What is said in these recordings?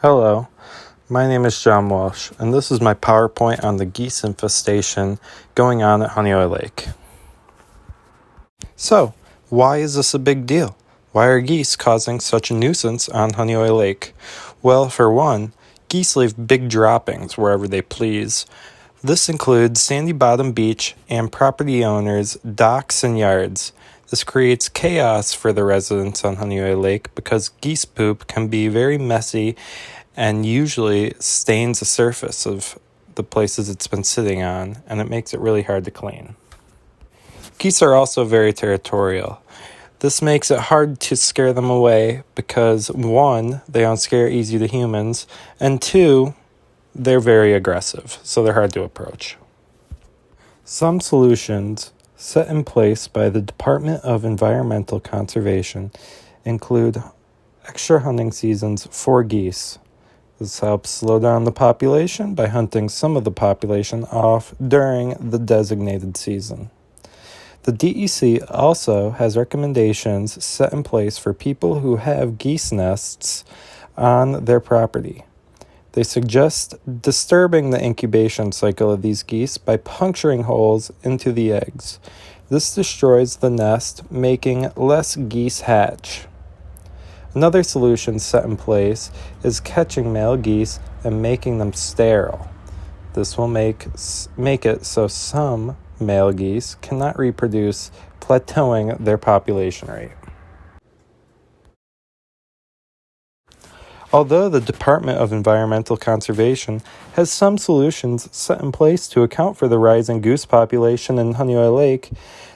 Hello, my name is John Walsh, and this is my PowerPoint on the geese infestation going on at Honeoye Lake. So, why is this a big deal? Why are geese causing such a nuisance on Honeoye Lake? Well, for one, geese leave big droppings wherever they please. This includes sandy bottom beach and property owners' docks and yards. This creates chaos for the residents on Honeoye Lake because geese poop can be very messy and usually stains the surface of the places it's been sitting on, and it makes it really hard to clean. Geese are also very territorial. This makes it hard to scare them away because, one, they don't scare easy to humans, and two, they're very aggressive, so they're hard to approach. Some solutions set in place by the Department of Environmental Conservation include extra hunting seasons for geese. This helps slow down the population by hunting some of the population off during the designated season. The DEC also has recommendations set in place for people who have geese nests on their property. They suggest disturbing the incubation cycle of these geese by puncturing holes into the eggs. This destroys the nest, making less geese hatch. Another solution set in place is catching male geese and making them sterile. This will make it so some male geese cannot reproduce, plateauing their population rate. Although the Department of Environmental Conservation has some solutions set in place to account for the rising goose population in Honeoye Lake,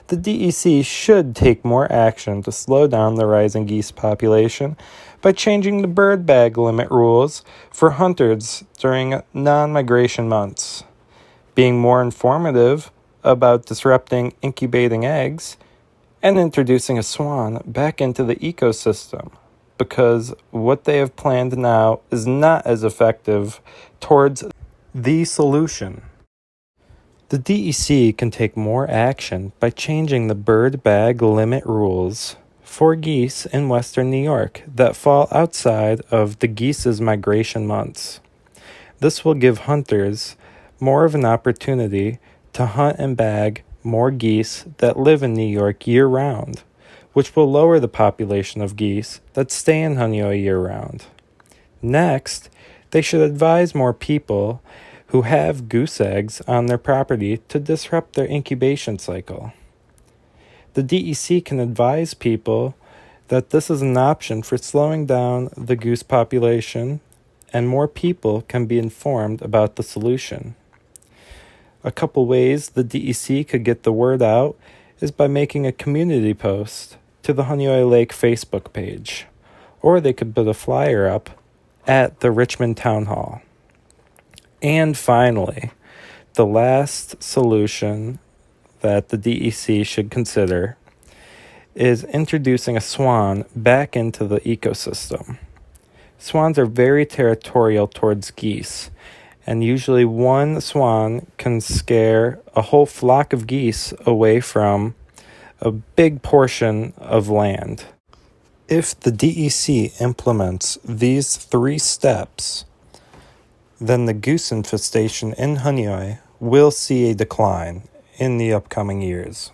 the DEC should take more action to slow down the rising geese population by changing the bird bag limit rules for hunters during non-migration months, being more informative about disrupting incubating eggs, and introducing a swan back into the ecosystem, because what they have planned now is not as effective towards the solution. The DEC can take more action by changing the bird bag limit rules for geese in western New York that fall outside of the geese's migration months. This will give hunters more of an opportunity to hunt and bag more geese that live in New York year-round, which will lower the population of geese that stay in Honeoye year-round. Next, they should advise more people who have goose eggs on their property to disrupt their incubation cycle. The DEC can advise people that this is an option for slowing down the goose population, and more people can be informed about the solution. A couple ways the DEC could get the word out is by making a community post to the Honeoye Lake Facebook page, or they could put a flyer up at the Richmond Town Hall. And finally, the last solution that the DEC should consider is introducing a swan back into the ecosystem. Swans are very territorial towards geese, and usually one swan can scare a whole flock of geese away from a big portion of land. If the DEC implements these 3 steps, then the goose infestation in Honeoye will see a decline in the upcoming years.